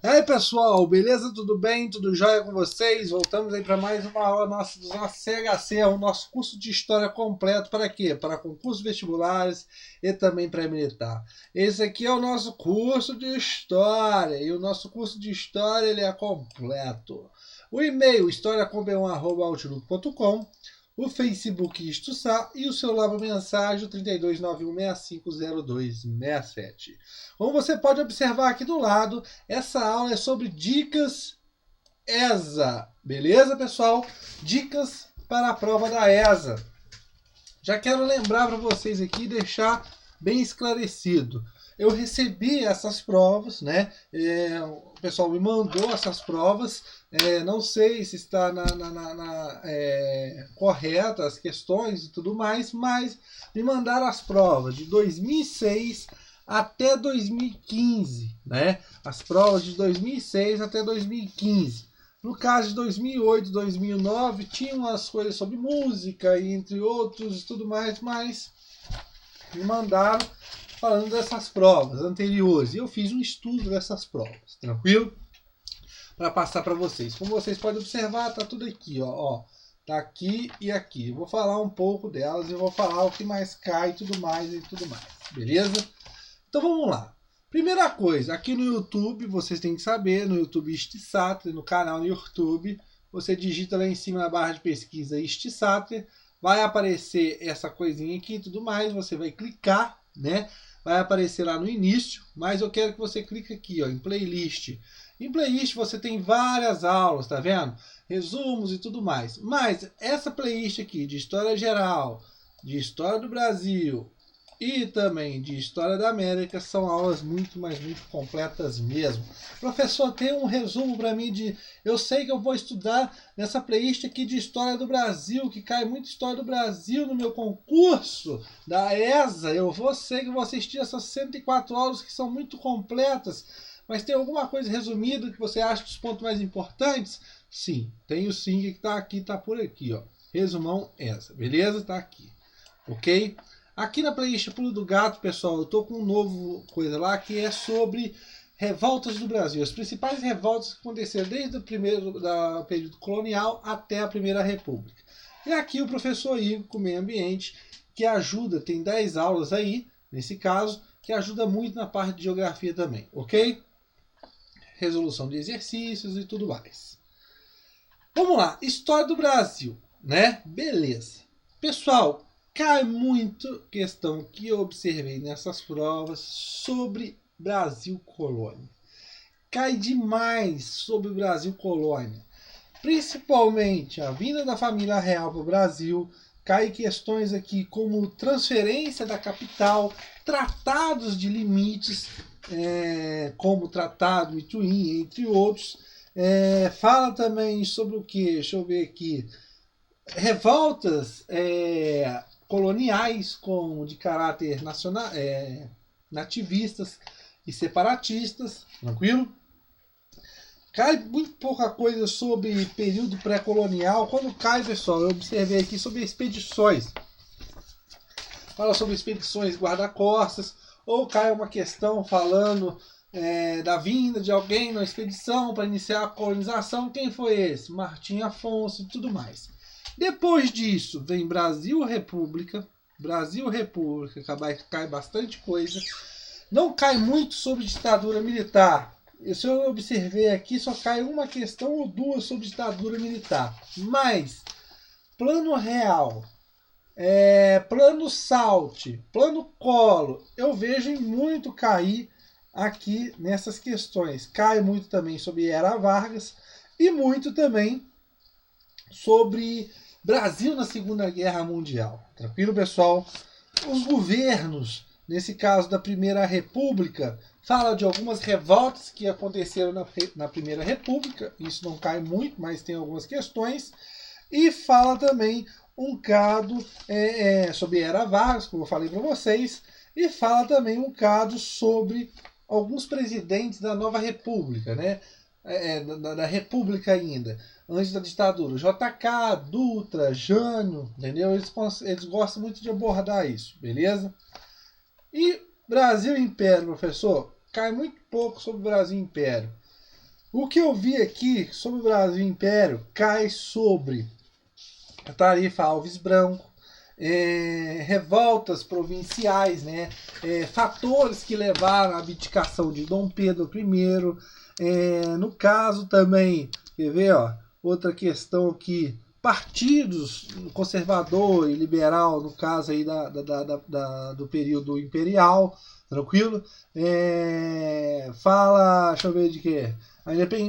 E aí pessoal, beleza? Tudo bem? Tudo jóia com vocês? Voltamos aí para mais uma aula nossa do nosso CHC, o nosso curso de História completo. Para quê? Para concursos vestibulares e também para militar. Esse aqui é o nosso curso de História e o nosso curso de História ele é completo. O e-mail historiacom@outlook.com, o Facebook Istuçá e o celular para mensagem 3291650267. Como você pode observar aqui do lado, essa aula é sobre dicas ESA, beleza, pessoal? Dicas para a prova da ESA. Já quero lembrar para vocês aqui e deixar bem esclarecido. Eu recebi essas provas, né? O pessoal me mandou essas provas. Não sei se está correta as questões e tudo mais, mas me mandaram as provas de 2006 até 2015, né? As provas de 2006 até 2015. No caso de 2008, 2009, tinha umas coisas sobre música, e entre outros e tudo mais, mas me mandaram falando dessas provas anteriores. E eu fiz um estudo dessas provas, tranquilo? Para passar para vocês. Como vocês podem observar, tá tudo aqui, ó. Tá aqui e aqui. Eu vou falar um pouco delas e vou falar o que mais cai e tudo mais, beleza? Então vamos lá. Primeira coisa, aqui no YouTube, vocês têm que saber, no YouTube Istisatria, no canal no YouTube, você digita lá em cima na barra de pesquisa Istisatria, vai aparecer essa coisinha aqui e tudo mais, você vai clicar, né? Vai aparecer lá no início, mas eu quero que você clique aqui, ó, em playlist. Em playlist você tem várias aulas, tá vendo? Resumos e tudo mais. Mas essa playlist aqui de História Geral, de História do Brasil e também de História da América são aulas muito, mas muito completas mesmo. Professor, tem um resumo para mim de... Eu sei que eu vou estudar nessa playlist aqui de História do Brasil, que cai muito História do Brasil no meu concurso da ESA. Eu sei que vou assistir essas 104 aulas que são muito completas, mas tem alguma coisa resumida que você acha dos pontos mais importantes? Sim, tem o sim que está aqui, está por aqui, ó. Resumão ESA, beleza? Está aqui, ok? Aqui na playlist Pulo do Gato, pessoal, eu tô com um novo coisa lá que é sobre revoltas do Brasil. As principais revoltas que aconteceram desde o período colonial até a Primeira República. E aqui o professor Igor, com o meio ambiente, que ajuda, tem 10 aulas aí, nesse caso, que ajuda muito na parte de geografia também, ok? Resolução de exercícios e tudo mais. Vamos lá, História do Brasil, né? Beleza. Pessoal, cai muito questão que eu observei nessas provas sobre Brasil Colônia. Cai demais sobre o Brasil Colônia. Principalmente a vinda da família real para o Brasil. Cai questões aqui como transferência da capital, tratados de limites, como o Tratado de Ituim, entre outros. Fala também sobre o que? Deixa eu ver aqui. Revoltas coloniais de caráter nacional, nativistas e separatistas, tranquilo? Cai muito pouca coisa sobre período pré-colonial. Quando cai, pessoal, eu observei aqui sobre expedições. Fala sobre expedições guarda-costas, ou cai uma questão falando da vinda de alguém na expedição para iniciar a colonização. Quem foi esse? Martim Afonso e tudo mais. Depois disso, vem Brasil República. Brasil República, cai bastante coisa. Não cai muito sobre ditadura militar. Se eu observei aqui, só cai uma questão ou duas sobre ditadura militar. Mas, plano real, plano Salt, plano Collor, eu vejo muito cair aqui nessas questões. Cai muito também sobre Era Vargas e muito também sobre Brasil na Segunda Guerra Mundial. Tranquilo, pessoal? Os governos, nesse caso da Primeira República, fala de algumas revoltas que aconteceram na Primeira República. Isso não cai muito, mas tem algumas questões. E fala também um caso sobre Era Vargas, como eu falei para vocês. E fala também um caso sobre alguns presidentes da Nova República, né? Da República ainda, antes da ditadura. JK, Dutra, Jânio, entendeu? Eles gostam muito de abordar isso, beleza? E Brasil Império, professor, cai muito pouco sobre Brasil Império. O que eu vi aqui sobre o Brasil Império cai sobre a tarifa Alves Branco, revoltas provinciais, né? Fatores que levaram à abdicação de Dom Pedro I. No caso também, quer ver, ó, outra questão aqui, partidos conservador e liberal, no caso aí do período imperial, tranquilo? Fala, deixa eu ver de quê?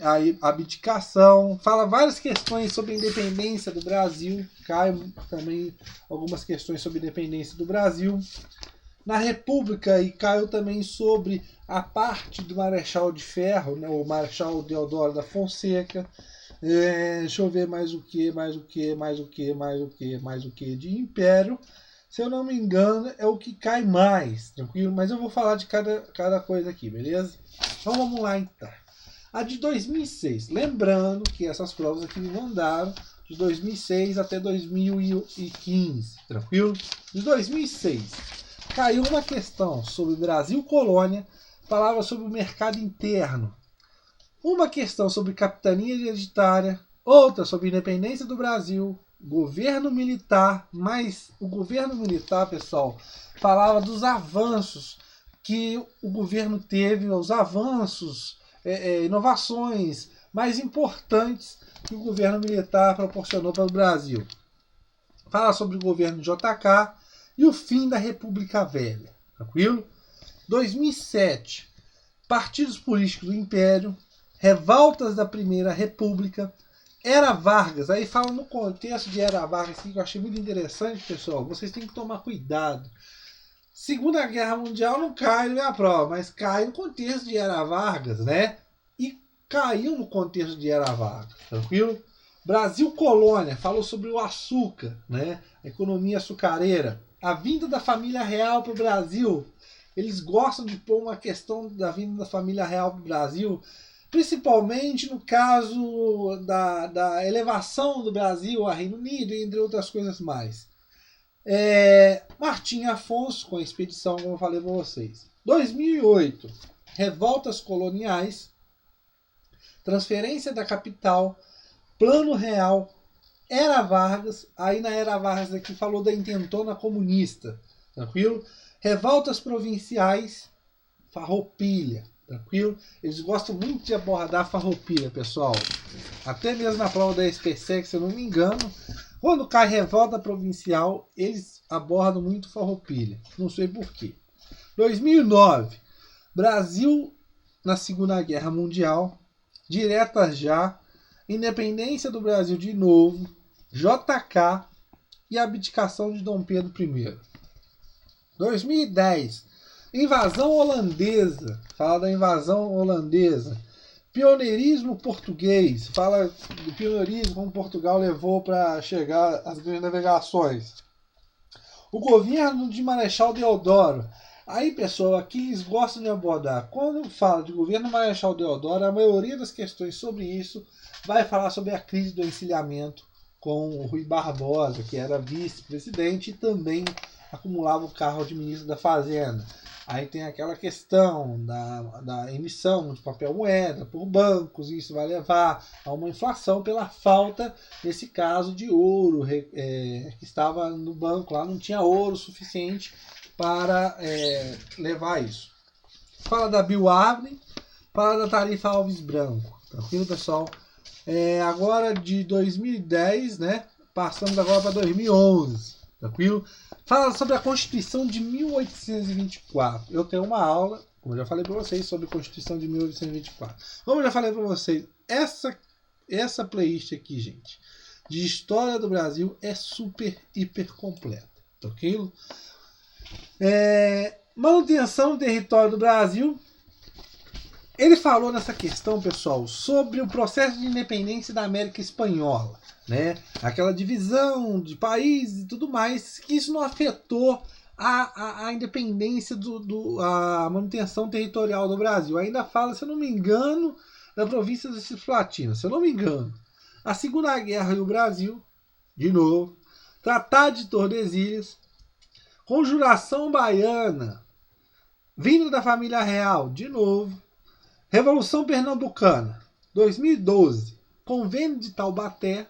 A abdicação, fala várias questões sobre a independência do Brasil, cai também algumas questões sobre a independência do Brasil. Na República, e caiu também sobre a parte do Marechal de Ferro, né, o Marechal Deodoro da Fonseca. Deixa eu ver mais o que de Império. Se eu não me engano, é o que cai mais, tranquilo? Mas eu vou falar de cada coisa aqui, beleza? Então vamos lá então. A de 2006. Lembrando que essas provas aqui me mandaram de 2006 até 2015, tranquilo? De 2006, caiu uma questão sobre Brasil Colônia, falava sobre o mercado interno. Uma questão sobre capitania hereditária, outra sobre independência do Brasil, governo militar, mas o governo militar, pessoal, falava dos avanços que o governo teve, os avanços, inovações mais importantes que o governo militar proporcionou para o Brasil. Fala sobre o governo JK e o fim da República Velha. Tranquilo? 2007. Partidos políticos do Império, revoltas da Primeira República, Era Vargas. Aí fala no contexto de Era Vargas, que eu achei muito interessante, pessoal. Vocês têm que tomar cuidado. Segunda Guerra Mundial não cai na minha prova, mas cai no contexto de Era Vargas, né? E caiu no contexto de Era Vargas, tranquilo? Brasil Colônia, falou sobre o açúcar, né? A economia açucareira. A vinda da família real para o Brasil. Eles gostam de pôr uma questão da vinda da família real para o Brasil, principalmente no caso da elevação do Brasil a Reino Unido, entre outras coisas mais. Martim Afonso com a expedição, como eu falei para vocês. 2008, revoltas coloniais, transferência da capital, plano real, Era Vargas. Aí na Era Vargas aqui falou da intentona comunista, tranquilo? Revoltas provinciais, Farroupilha, tranquilo? Eles gostam muito de abordar Farroupilha, pessoal. Até mesmo na prova da SPSEC, se eu não me engano, quando cai revolta provincial, eles abordam muito Farroupilha. Não sei porquê. 2009, Brasil na Segunda Guerra Mundial, direta já, independência do Brasil de novo, JK e a abdicação de Dom Pedro I. 2010, invasão holandesa, fala da invasão holandesa. Pioneirismo português, fala do pioneirismo como Portugal levou para chegar às grandes navegações. O governo de Marechal Deodoro. Aí, pessoal, aqui eles gostam de abordar. Quando fala de governo Marechal Deodoro, a maioria das questões sobre isso vai falar sobre a crise do encilhamento com o Rui Barbosa, que era vice-presidente e também acumulava o cargo de ministro da Fazenda. Aí tem aquela questão da emissão de papel moeda por bancos, e isso vai levar a uma inflação pela falta, nesse caso, de ouro, que estava no banco lá, não tinha ouro suficiente para levar isso. Fala da Bill Abney, fala da tarifa Alves Branco, tranquilo, pessoal? Agora de 2010, né? Passamos agora para 2011, tranquilo? Fala sobre a Constituição de 1824. Eu tenho uma aula, como eu já falei para vocês, sobre a Constituição de 1824. Como eu já falei para vocês, essa playlist aqui, gente, de História do Brasil é super, hiper completa, tranquilo? Manutenção do território do Brasil. Ele falou nessa questão, pessoal, sobre o processo de independência da América Espanhola, né? Aquela divisão de países e tudo mais, que isso não afetou a independência, a manutenção territorial do Brasil. Ainda fala, se eu não me engano, da província da Cisplatina, se eu não me engano. A Segunda Guerra e o Brasil, de novo. Tratado de Tordesilhas. Conjuração Baiana. Vinda da família real, de novo. Revolução Pernambucana. 2012, Convênio de Taubaté,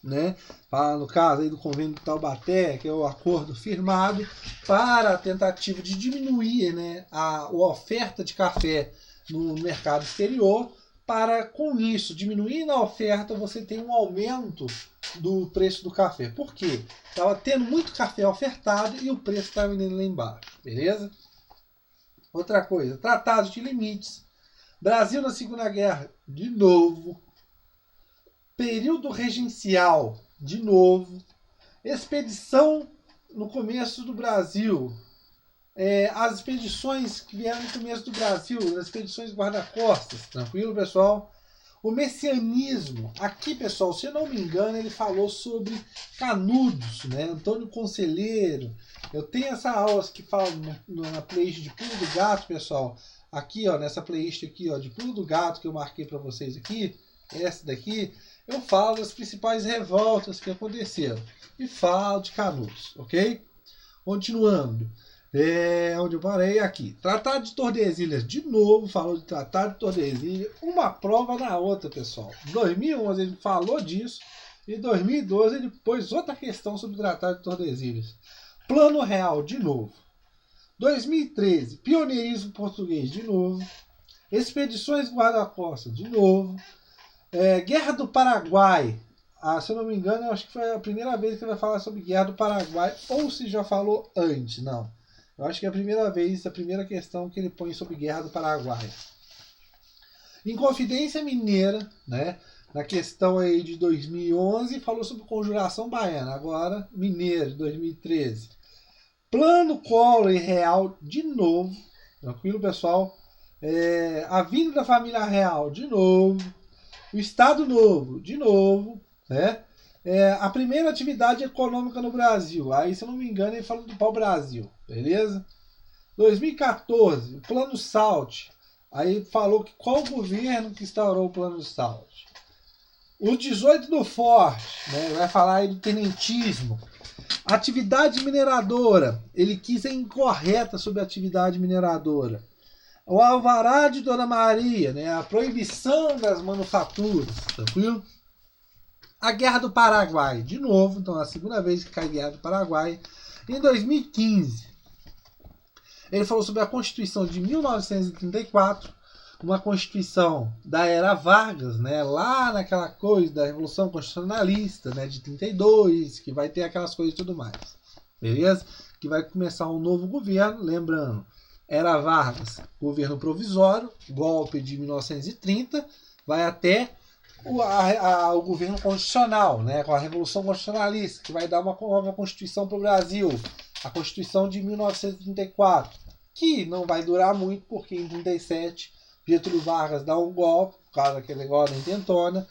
né? No caso aí do Convênio de Taubaté, que é o acordo firmado para a tentativa de diminuir, né, a oferta de café no mercado exterior, para com isso, diminuindo a oferta, você tem um aumento do preço do café. Por quê? Estava tendo muito café ofertado e o preço estava indo lá embaixo, beleza? Outra coisa, Tratado de Limites. Brasil na Segunda Guerra, de novo. Período regencial, de novo. Expedição no começo do Brasil. As expedições que vieram no começo do Brasil, as expedições guarda-costas, tranquilo, pessoal? O messianismo, aqui, pessoal, se eu não me engano, ele falou sobre Canudos, né? Antônio Conselheiro. Eu tenho essa aula que fala na playlist de Pulo do Gato, pessoal. Aqui, ó, nessa playlist aqui, ó, de Pulo do Gato que eu marquei para vocês aqui, essa daqui, eu falo das principais revoltas que aconteceram e falo de Canudos, ok? Continuando. Onde eu parei aqui. Tratado de Tordesilhas, de novo, falou de Tratado de Tordesilhas, uma prova na outra, pessoal. Em 2011 ele falou disso, e em 2012 ele pôs outra questão sobre o Tratado de Tordesilhas. Plano Real, de novo. 2013, pioneirismo português, de novo. Expedições guarda-costas, de novo. Guerra do Paraguai. Se eu não me engano, eu acho que foi a primeira vez que ele vai falar sobre Guerra do Paraguai, ou se já falou antes, não. Eu acho que é a primeira vez, a primeira questão que ele põe sobre Guerra do Paraguai. Inconfidência Mineira, né? Na questão aí de 2011, falou sobre Conjuração Baiana. Agora, Mineiro, de 2013. Plano Collor e Real, de novo. Tranquilo, pessoal? A vinda da família real, de novo. O Estado Novo, de novo. Né? A primeira atividade econômica no Brasil. Aí, se eu não me engano, ele falou do pau-brasil. Beleza? 2014, o Plano SALT. Aí falou que qual governo que instaurou o Plano SALT. O 18 do Forte, né? Vai falar aí do tenentismo. Atividade mineradora. Ele quis ser incorreta sobre a atividade mineradora. O Alvará de Dona Maria, né? A proibição das manufaturas. Tranquilo? A Guerra do Paraguai, de novo, então é a segunda vez que cai a Guerra do Paraguai. Em 2015, ele falou sobre a Constituição de 1934, uma Constituição da era Vargas, né, lá naquela coisa da Revolução Constitucionalista, né, de 32, que vai ter aquelas coisas e tudo mais. Beleza? Que vai começar um novo governo, lembrando, era Vargas, governo provisório, golpe de 1930, vai até o governo constitucional, né, com a Revolução Constitucionalista, que vai dar uma nova Constituição para o Brasil, a Constituição de 1934, que não vai durar muito, porque em 1937 Getúlio Vargas dá um golpe, por causa daquele negócio da intentona,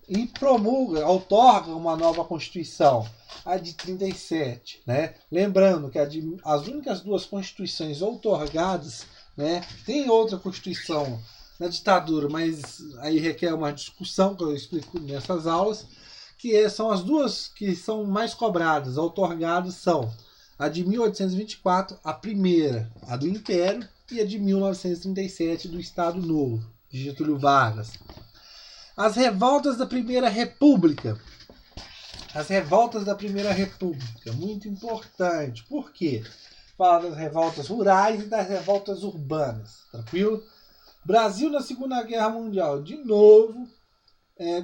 e promulga, outorga uma nova Constituição, a de 1937. Né? Lembrando que as únicas duas Constituições outorgadas, né, tem outra Constituição na ditadura, mas aí requer uma discussão que eu explico nessas aulas, que são as duas que são mais cobradas, outorgadas são a de 1824, a primeira, a do Império, e a de 1937, do Estado Novo, de Getúlio Vargas. As revoltas da Primeira República. As revoltas da Primeira República, muito importante. Por quê? Fala das revoltas rurais e das revoltas urbanas, tranquilo? Brasil na Segunda Guerra Mundial, de novo.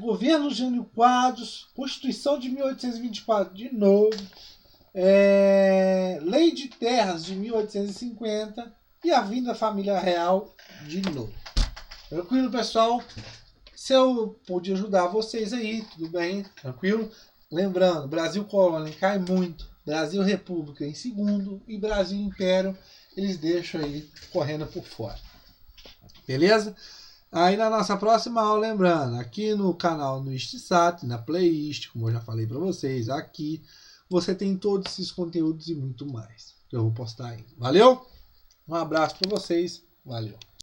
Governo Jânio Quadros, Constituição de 1824, de novo. Lei de Terras de 1850 e a vinda da família real, de novo. Tranquilo, pessoal? Se eu pude ajudar vocês aí, tudo bem? Tranquilo? Lembrando, Brasil Colônia cai muito, Brasil República em segundo e Brasil Império eles deixam aí correndo por fora. Beleza? Aí na nossa próxima aula, lembrando, aqui no canal no Istsat, na playlist, como eu já falei para vocês, aqui você tem todos esses conteúdos e muito mais que eu vou postar aí. Valeu? Um abraço para vocês. Valeu.